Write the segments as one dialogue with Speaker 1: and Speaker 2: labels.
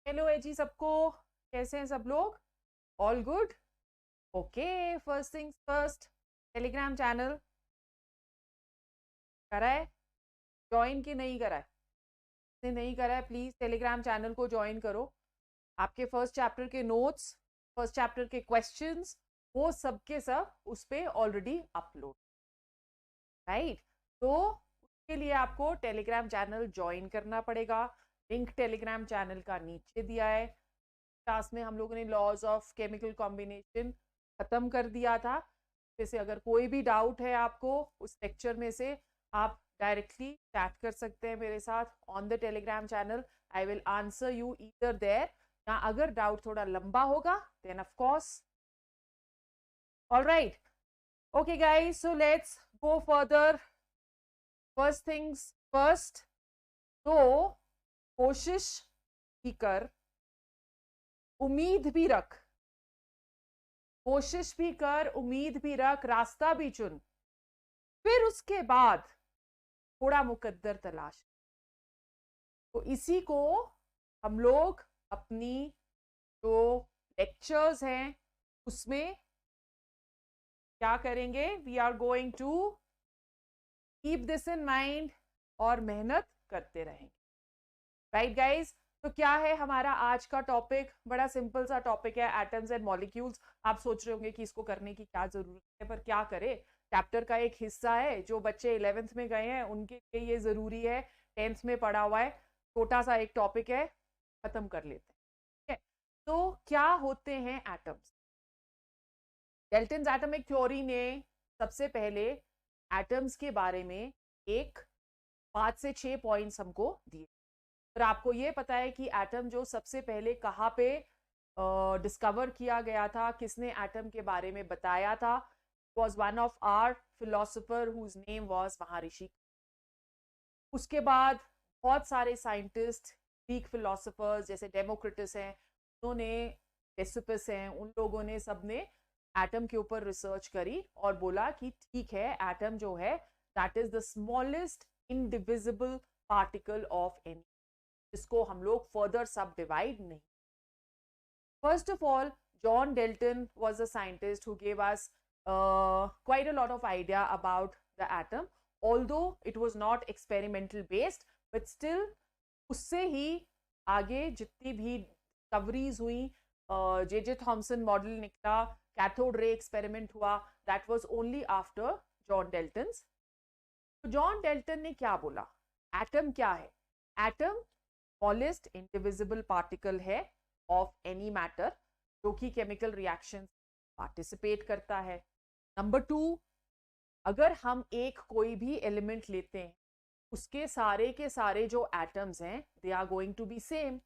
Speaker 1: Hello है जी सबको, कैसे हैं सब लोग? All good? Okay, first things first, Telegram channel करा है ज्वाइन कि नहीं करा है? जिसने नहीं करा है प्लीज टेलीग्राम चैनल को ज्वाइन करो। आपके फर्स्ट चैप्टर के नोट्स, फर्स्ट चैप्टर के क्वेश्चंस, वो सब के सब उस पे ऑलरेडी अपलोड, राइट? तो उसके लिए आपको टेलीग्राम चैनल ज्वाइन करना पड़ेगा। लिंक टेलीग्राम चैनल का नीचे दिया है। क्लास में हम लोगों ने लॉज ऑफ केमिकल कॉम्बिनेशन खत्म कर दिया था। जैसे अगर कोई भी डाउट है आपको उस लेक्चर में से, आप डायरेक्टली चैट कर सकते हैं मेरे साथ on the Telegram channel. I will answer you either there, या अगर डाउट थोड़ा लंबा होगा then of course. Alright, okay guys, so let's go further. First things first, तो कोशिश भी कर, उम्मीद भी रख, कोशिश भी कर, उम्मीद भी रख, रास्ता भी चुन, फिर उसके बाद थोड़ा मुकद्दर तलाश। तो इसी को हम लोग अपनी जो लेक्चर्स हैं उसमें क्या करेंगे, we are going to keep this in mind और मेहनत करते रहेंगे, राइट गाइज? तो क्या है हमारा आज का टॉपिक? बड़ा सिंपल सा टॉपिक है, एटम्स एंड मॉलिक्यूल्स। आप सोच रहे होंगे कि इसको करने की क्या जरूरत है, पर क्या करे, चैप्टर का एक हिस्सा है। जो बच्चे 11th में गए हैं उनके लिए ये जरूरी है, 10th में पढ़ा हुआ है, छोटा सा एक टॉपिक है, खत्म कर लेते हैं, ठीक है? तो क्या होते हैं एटम्स? डेल्टन्स एटॉमिक थ्योरी ने सबसे पहले एटम्स के बारे में एक 5 से 6 पॉइंट्स हमको दिए। पर आपको ये पता है कि एटम जो सबसे पहले कहाँ पे डिस्कवर किया गया था, किसने एटम के बारे में बताया था? Was one of our philosopher whose name was Maharshi. उसके बाद बहुत सारे साइंटिस्ट, ग्रीक फिलोसोफर्स जैसे डेमोक्रिटस हैं, उन्होंने, डेसिपस हैं, उन लोगों ने सबने एटम के ऊपर रिसर्च करी और बोला कि ठीक है, एटम जो है that is the smallest indivisible particle of any, इसको हम लोग फर्दर सब डिवाइड नहीं। First of all, John Dalton was a scientist who gave us quite a lot of idea about the atom, although it was not experimental based, but still उससे ही आगे जितनी भी discoveries हुई, जे J Thomson model निकला, cathode ray experiment हुआ, that was only after John Dalton's. तो John Dalton ने क्या बोला, एटम क्या है? एटम स्मॉलेस्ट इंडिविजिबल पार्टिकल है ऑफ एनी मैटर, जो कि केमिकल रिएक्शन पार्टिसिपेट करता है। नंबर 2, अगर हम एक कोई भी एलिमेंट लेते हैं, उसके सारे के सारे जो एटम्स हैं they are going to be same,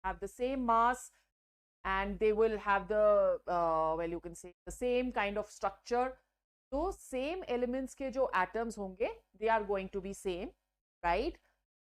Speaker 1: have the same mass, and they will have the well you can say the same kind of structure. तो सेम एलिमेंट्स के जो एटम्स होंगे they are going to be same, right?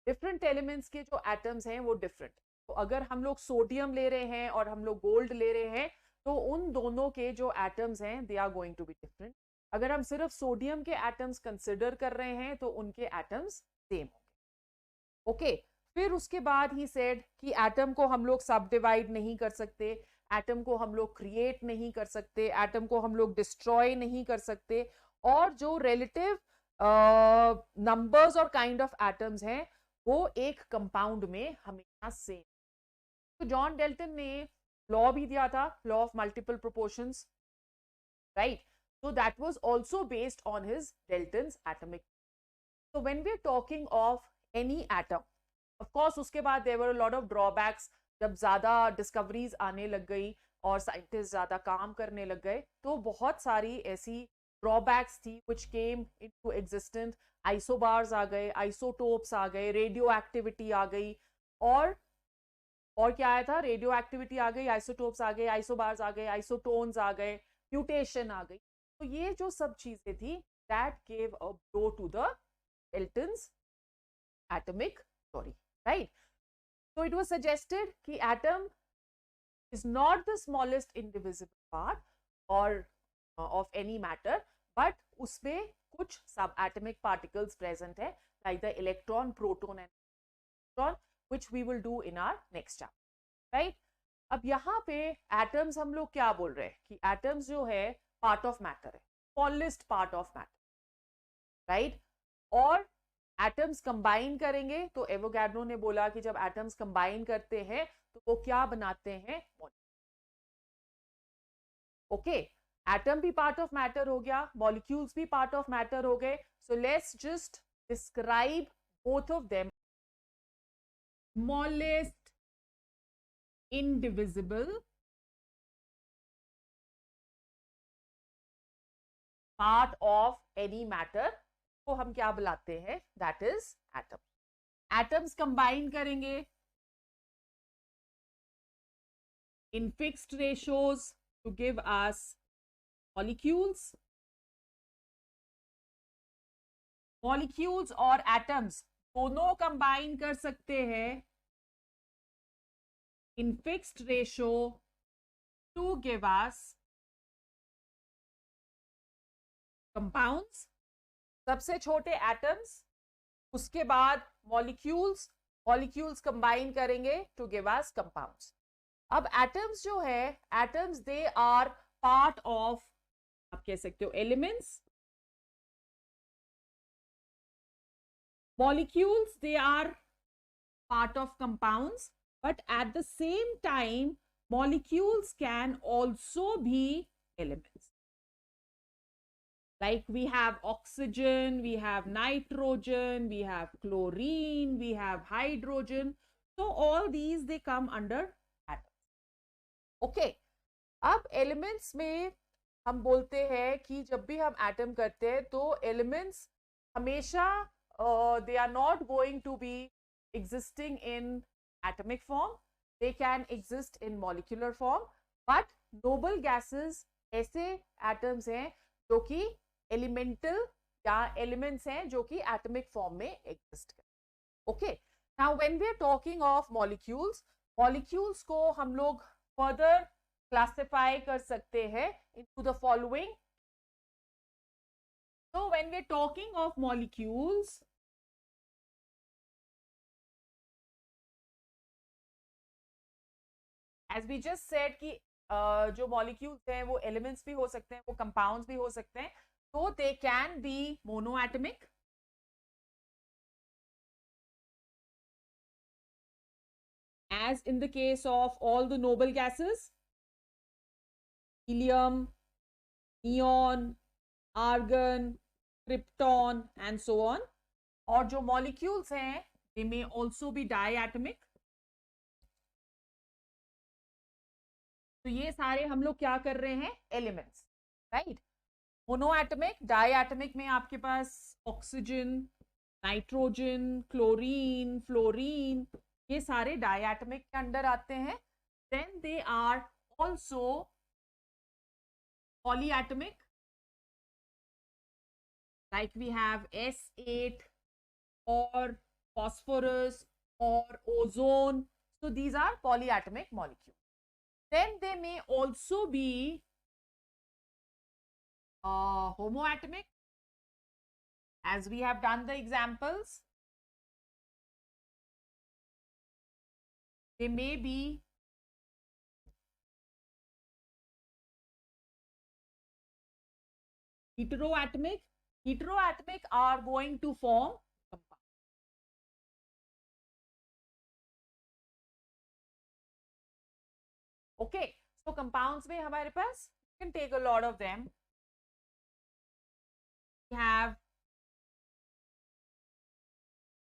Speaker 1: Different elements के जो atoms हैं वो different. तो अगर हम लोग सोडियम ले रहे हैं और हम लोग गोल्ड ले रहे हैं, तो उन दोनों के जो एटम्स हैं they are going to be different. अगर हम सिर्फ सोडियम के एटम्स कंसिडर कर रहे हैं तो उनके एटम्स सेम होंगे, ओके? फिर उसके बाद ही सेड कि एटम को हम लोग सब डिवाइड नहीं कर सकते, एटम को हम लोग क्रिएट नहीं कर सकते, एटम को हम लोग डिस्ट्रॉय नहीं कर सकते, और जो रिलेटिव नंबर्स और काइंड ऑफ एटम्स हैं वो एक कंपाउंड में हमेशा सेम। तो जॉन डेल्टन ने लॉ भी दिया था, law of multiple proportions, right? So that was also based on his Dalton's atomic. So when we are talking of any atom, of course उसके बाद there were a lot of drawbacks, जब ज़्यादा discoveries आने लग गई और scientist ज़्यादा काम करने लग गए, तो बहुत सारी ऐसी ड्रॉबैक्स थी which came into existence। Isobars आ गए, आइसोटोप्स आ गए, रेडियो एक्टिविटी आ गई, और क्या आया था? रेडियो एक्टिविटी आ गई, आइसोटोप्स आ गए, आइसोबार्स आ गए, आइसोटोन्स आ गए, म्यूटेशन आ गई। तो ये जो सब चीजें थी that gave a blow to the Dalton's atomic theory, right? So it was suggested कि atom is not the smallest indivisible part or of any matter, but उसमें कुछ subatomic particles present है, like the electron, proton and neutron, which we will do in our next chapter. Right. अब यहाँ पे atoms हम लोग क्या बोल रहे हैं कि एटम्स जो है पार्ट ऑफ मैटर है, smallest part of matter, right. और एटम्स कंबाइन करेंगे तो एवोगैड्रो ने बोला कि जब एटम्स कंबाइन करते हैं तो वो क्या बनाते हैं, ओके। एटम भी पार्ट ऑफ मैटर हो गया, मॉलिक्यूल्स भी पार्ट ऑफ मैटर हो गए। So let's just describe both of them. Smallest indivisible part of any matter को हम क्या बुलाते हैं, that is atom. Atoms combine करेंगे in fixed ratios to give us molecules. Molecules और atoms दोनों combine कर सकते हैं in fixed ratio to give us compounds. सबसे छोटे एटम्स, उसके बाद मॉलिक्यूल्स, मॉलिक्यूल्स कंबाइन करेंगे टू गिव अस कंपाउंड्स। अब एटम्स जो है, atoms they are part of, आप कह सकते हो elements. Molecules they are part of compounds, but at the same time molecules can also be elements. Like we have oxygen, we have nitrogen, we have chlorine, we have hydrogen. So all these they come under atoms. Okay. अब elements में हम बोलते हैं कि जब भी हम atom करते हैं तो elements हमेशा they are not going to be existing in atomic form. They can exist in molecular form, but noble gases ऐसे atoms हैं जो कि elemental या elements हैं जो कि atomic form में exist करते हैं। Okay, now when we are talking of molecules, molecules को हम लोग further classify कर सकते हैं into the following. So when we are talking of molecules, as we just said कि जो molecules हैं वो elements भी हो सकते हैं, वो compounds भी हो सकते हैं, तो they can be monoatomic, as in the case of all the noble gases, helium, neon, argon, krypton and so on. और जो molecules हैं they may also be diatomic. तो ये सारे हम लोग क्या कर रहे हैं, एलिमेंट्स, राइट। मोनोएटमिक, डायएटमिक में आपके पास ऑक्सीजन, नाइट्रोजन, क्लोरीन, फ्लोरीन, ये सारे डायएटमिक के अंडर आते हैं। Then they are also polyatomic, like we have S8 और phosphorus or ozone. So these are polyatomic molecules. Then they may also be homoatomic, as we have done the examples. They may be heteroatomic. Heteroatomic are going to form compounds. Okay, so compounds में हमारे पास, you can take a lot of them. We have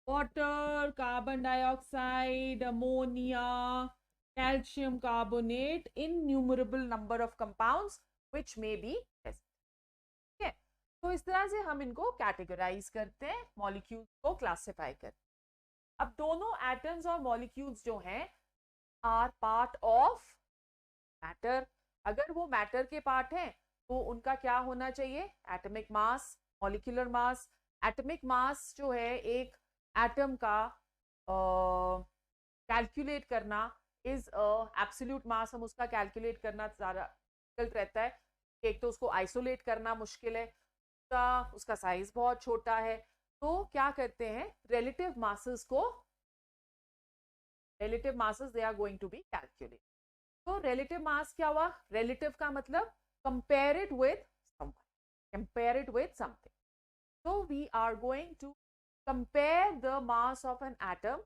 Speaker 1: water, carbon dioxide, ammonia, calcium carbonate, innumerable number of compounds which may be present. Okay, तो इस तरह से हम इनको categorise करते हैं, मॉलिक्यूल्स को क्लासिफाई करते हैं। अब दोनों एटम्स और मॉलिक्यूल्स जो हैं आर पार्ट ऑफ मैटर। अगर वो मैटर के पार्ट हैं तो उनका क्या होना चाहिए, atomic mass, molecular mass. Atomic mass जो है एक एटम का कैलकुलेट करना इज एब्सोल्यूट मास, हम उसका कैलकुलेट करना ज़्यादा डिफिकल्ट रहता है। एक तो उसको आइसोलेट करना मुश्किल है, उसका साइज बहुत छोटा है, तो क्या करते हैं रिलेटिव मासेस को relative masses they are going to be calculated. So relative mass क्या हुआ? Relative का मतलब compare it with someone, compare it with something. So we are going to compare the mass of an atom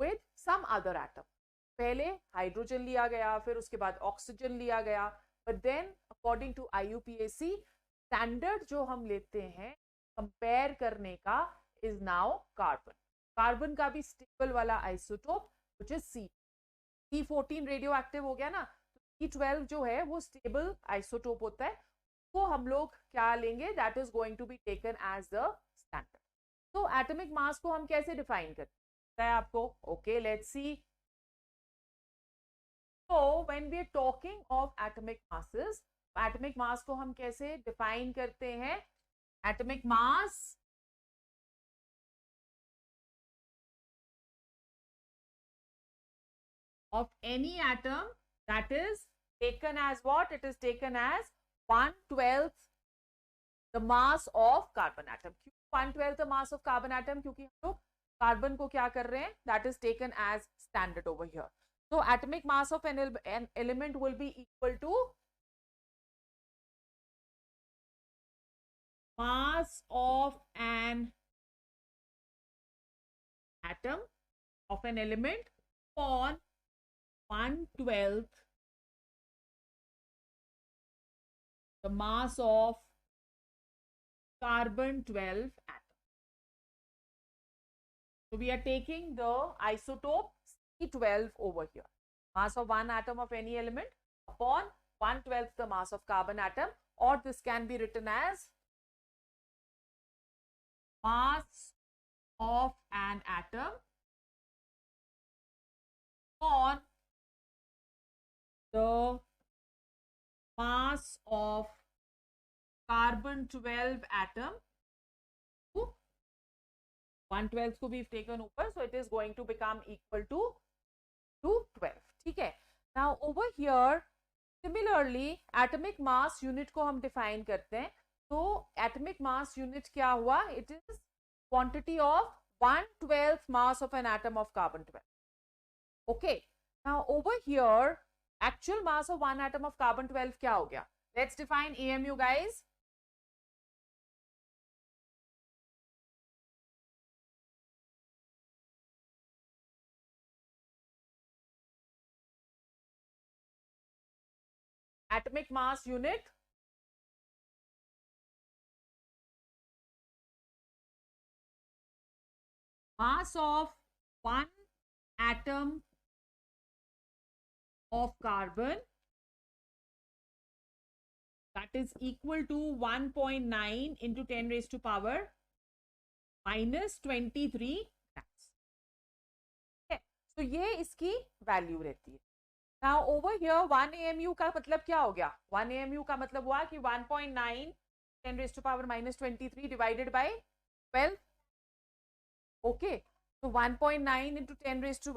Speaker 1: with some other atom. पहले hydrogen लिया गया, फिर उसके बाद ऑक्सीजन लिया गया, but then according to IUPAC standard जो हम लेते हैं कंपेयर करने का is now कार्बन. कार्बन का भी स्टेबल वाला isotope which is C14 radio active हो गया ना, तो C12 जो है वो स्टेबल आइसोटोप होता है, तो हम लोग क्या लेंगे, that is going to be taken as the standard. तो एटॉमिक मास को हम कैसे डिफाइन करते हैं आपको? Okay, let's see. तो when we are talking of atomic masses, atomic mass को हम कैसे डिफाइन करते हैं? Atomic mass of any atom that is taken as what? It is taken as 1/12 the mass of carbon atom. क्यों 1/12 the mass of carbon atom? क्योंकि हम लोग carbon को क्या कर रहे हैं? That is taken as standard over here. So atomic mass of an element will be equal to mass of an atom of an element upon 1/12 the mass of carbon 12 atom. So we are taking the isotope C12 over here. Mass of one atom of any element upon 1/12 the mass of carbon atom, or this can be written as mass of an atom on the mass of carbon 12 atom to 1/12 को we've taken over, so it is going to become equal to 12. ठीक है. Now over here similarly atomic mass unit को हम define करते हैं. तो atomic mass unit क्या हुआ? It is quantity of 1/12 mass of an atom of carbon 12. Okay. Now over here actual mass of one atom of carbon 12 क्या हो गया? Let's define AMU guys. Atomic mass unit mass of one atom of carbon that is equal to 1.9 into 10 raised to power minus 23 grams. Okay. So ये इसकी value रहती है. Now over here 1 AMU का मतलब क्या हो गया? 1 AMU का मतलब हुआ कि 1.9 10 raised to power minus 23 divided by 12. Okay. So 1.9 into 10 raised to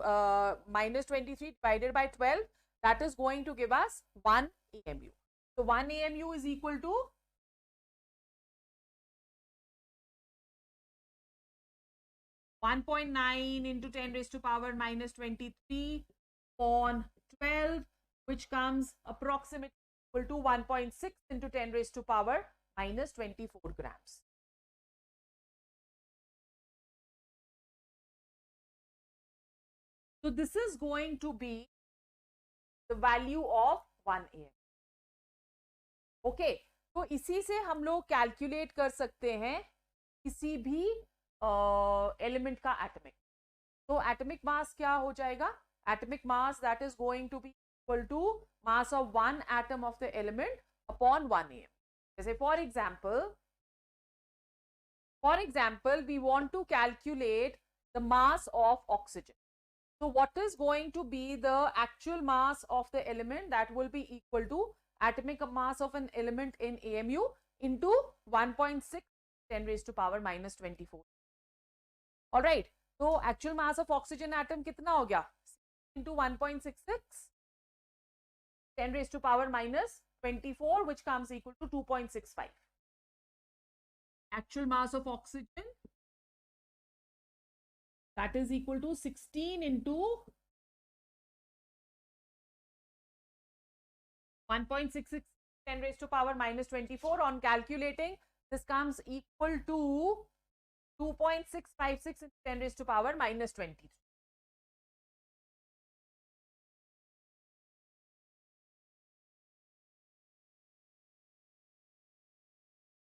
Speaker 1: minus 23 divided by 12, that is going to give us 1 AMU. So 1 AMU is equal to 1.9 into 10 raised to power minus 23 on 12, which comes approximately equal to 1.6 into 10 raised to power minus 24 grams. So this is going to be the value of 1 AM. Okay, तो इसी से हम लोग calculate कर सकते हैं किसी भी एलिमेंट का एटॉमिक. तो एटॉमिक मास क्या हो जाएगा? Atomic mass that is going to be equal to mass of one atom of the element upon 1 AM. जैसे for example we want to calculate the mass of oxygen. So what is going to be the actual mass of the element? That will be equal to atomic mass of an element in AMU into 1.6 10 raised to power minus 24. All right. So actual mass of oxygen atom कितना हो गया? Into 1.66 10 raised to power minus 24, which comes equal to 2.65. Actual mass of oxygen, that is equal to 16 into 1.66 10 raised to power minus 24. On calculating, this comes equal to 2.656 into 10 raised to power minus 23.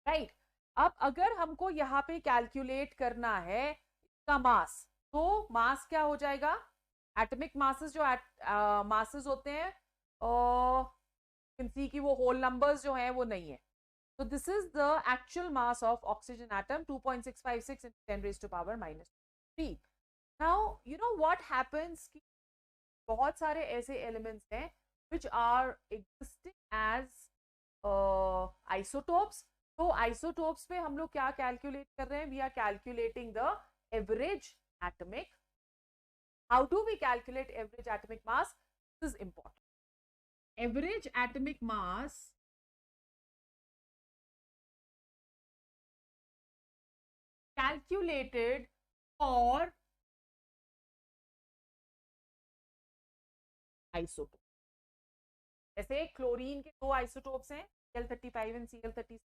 Speaker 1: Right अब अगर हमको यहाँ पे calculate करना है इसका मास, तो मास क्या हो जाएगा? एटॉमिक मासेस जो मासेस होते हैं सी की वो होल नंबर्स जो हैं वो नहीं है. So this is the actual mass of oxygen atom, 2.656 into 10 raised to power minus 3. Now, you know what happens कि बहुत सारे ऐसे elements हैं which are existing as isotopes. तो isotopes पे हम लोग क्या calculate कर रहे हैं? We are calculating the average atomic. How do we calculate average atomic mass? This is important. Average atomic mass calculated for isotope. जैसे क्लोरीन के दो आइसोटोप्स हैं Cl35 and Cl36.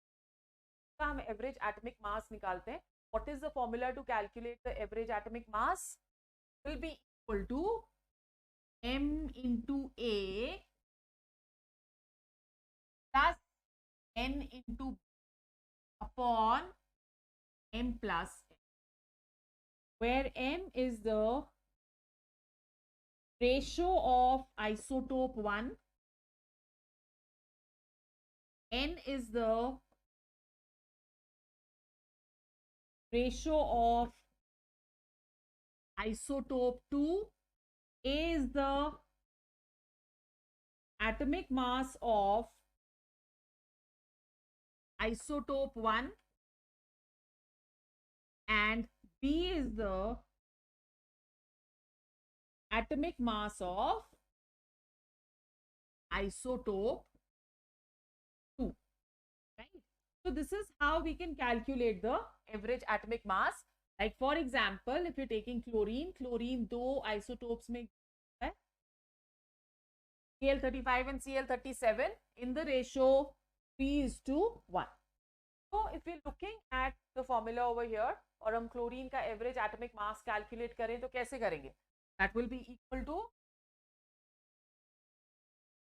Speaker 1: का हम एवरेज एटॉमिक मास निकालते हैं. What is the formula to calculate the average atomic mass? Will be equal to m into A plus n into B upon m plus n, where m is the ratio of isotope 1, n is the ratio of isotope 2, A is the atomic mass of isotope 1, and B is the atomic mass of isotope 2, right? So this is how we can calculate the average atomic mass. Like for example, if you're taking chlorine दो isotopes में है Cl35 and Cl37 in the ratio 3:1. So if we're looking at the formula over here और हम chlorine का average atomic mass calculate करें तो कैसे करेंगे? That will be equal to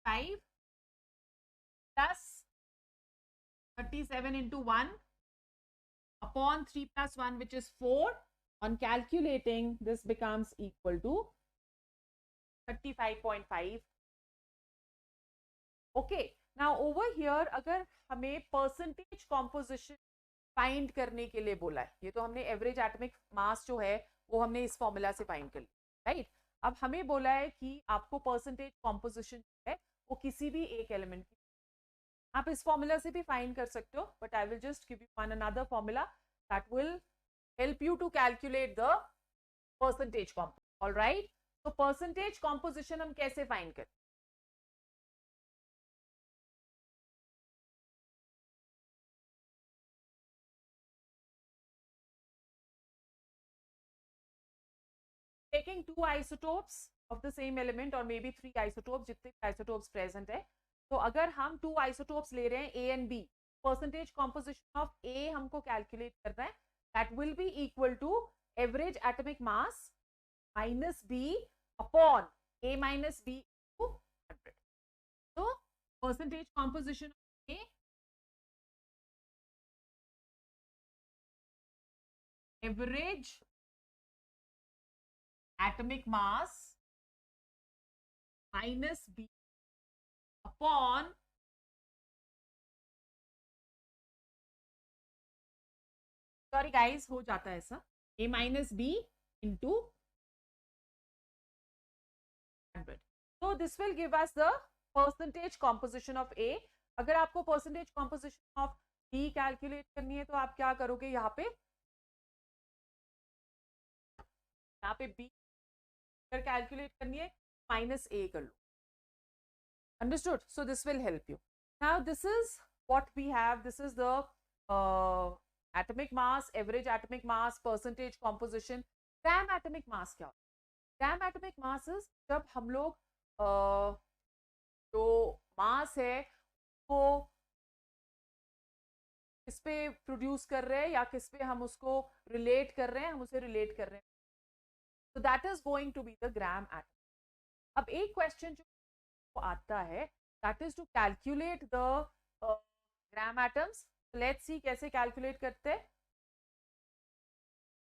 Speaker 1: 5 plus 37 into 1 upon 3 plus 1, which is 4. On calculating, this becomes equal to 35.5. Okay, now over here अगर हमें percentage composition find करने के लिए बोला है, ये तो हमने एवरेज एटॉमिक मास जो है वो हमने इस फॉर्मूला से फाइंड कर लिया, राइट? अब हमें बोला है कि आपको परसेंटेज कॉम्पोजिशन है वो किसी भी एक एलिमेंट की, आप इस फॉर्मूला से भी फाइंड कर सकते हो, but I will just give you one another formula that will help you to calculate the percentage composition. Alright, तो परसेंटेज कॉम्पोजिशन हम कैसे फाइंड करें? Taking two isotopes of the same element or maybe three isotopes, जितने isotopes present है, तो अगर हम two isotopes ले रहे हैं A and B, percentage composition of A हमको calculate करना है, that will be equal to average atomic mass minus B upon A minus B to 100. So percentage composition of A average atomic mass minus B upon sorry guys हो जाता है ऐसा A minus B into 100. So this will give us the percentage composition of A. अगर आपको percentage composition of B calculate करनी है तो आप क्या करोगे? यहाँ पे B अगर कैलकुलेट करनी है माइनस A कर लो. Understood? So this will help you. Now this is what we have. This is the atomic mass, average atomic mass, percentage composition. Gram atomic mass क्या होता है? Gram atomic mass is जब हम लोग जो मास है वो किस पे प्रोड्यूस कर रहे हैं या किस पे हम उसको रिलेट कर रहे हैं, हम उसे रिलेट कर रहे हैं. तो that is going to be the gram atom. अब एक क्वेश्चन जो आता है that is to calculate the gram atoms. Let's see कैसे कैलकुलेट करते हैं.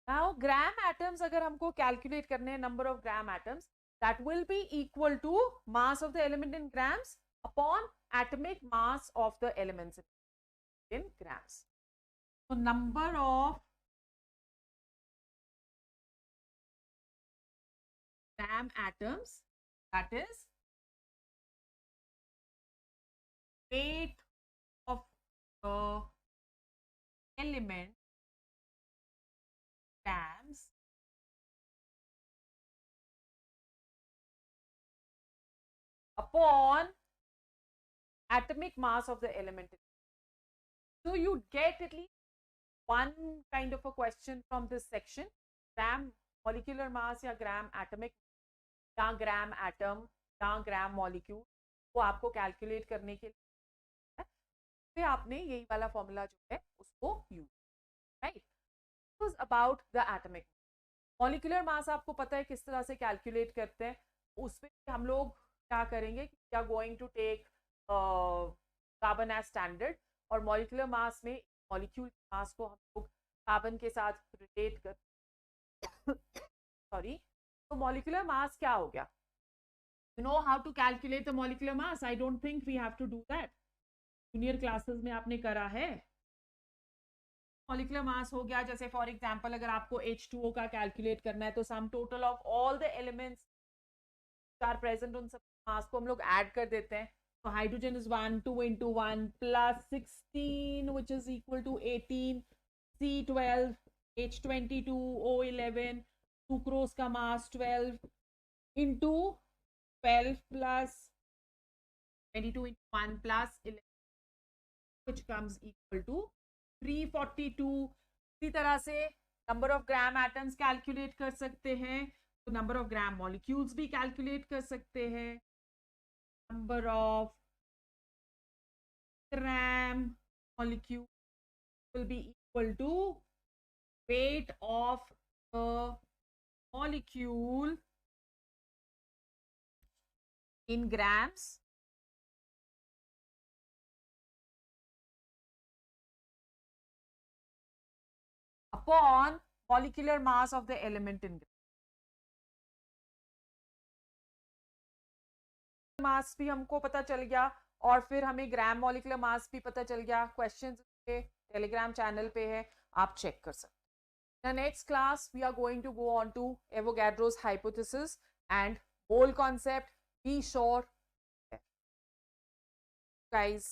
Speaker 1: नाउ ग्राम एटम्स अगर हमको कैलकुलेट करने हैं, number of gram atoms, that will be equal to mass of the element in grams upon atomic mass of the elements in grams. So number of gram atoms, that is weight of the element grams upon atomic mass of the element. So you get at least one kind of a question from this section. Gram molecular mass या gram atomic या gram atom या gram molecule वो आपको calculate करने के लिए फिर आपने यही वाला फॉर्मूला जो है उसको use. Right. About the atomic molecular mass आपको पता है किस तरह से कैलकुलेट करते हैं. उसमें हम लोग क्या करेंगे, we are going to take carbon as standard और मॉलिक्यूलर मास में मॉलिक्यूल मास को हम लोग कार्बन के साथ रिलेट कर सॉरी. तो मॉलिक्यूलर मास क्या हो गया? You know how to calculate the molecular mass? I don't think we have to do that. Junior classes में आपने करा है. मॉलिक्यूलर मास हो गया, जैसे फॉर एग्जांपल अगर आपको H2O का कैलकुलेट करना है तो sum total of all the elements are present उन सब मास को हम लोग ऐड कर देते हैं. तो hydrogen is 1 2 into 1 plus 16 which is equal to 18, C12, H22, O11, sucrose का मास 12 into 12 plus 22 into 1 plus 11 which comes equal to 342. इसी तरह से number of gram atoms calculate कर सकते हैं, तो नंबर ऑफ ग्राम मॉलिक्यूल्स भी कैलकुलेट कर सकते हैं. Number of gram molecule will be equal to weight of the molecule in grams upon molecular mass of the element in grams. मास भी हमको पता चल गया और फिर हमें ग्राम मॉलिक्यूलर मास भी पता चल गया. क्वेश्चंस टेलीग्राम चैनल पे है, आप चेक कर सकते हैं. Next class we are going to go on to Avogadro's hypothesis and mole concept. Be sure guys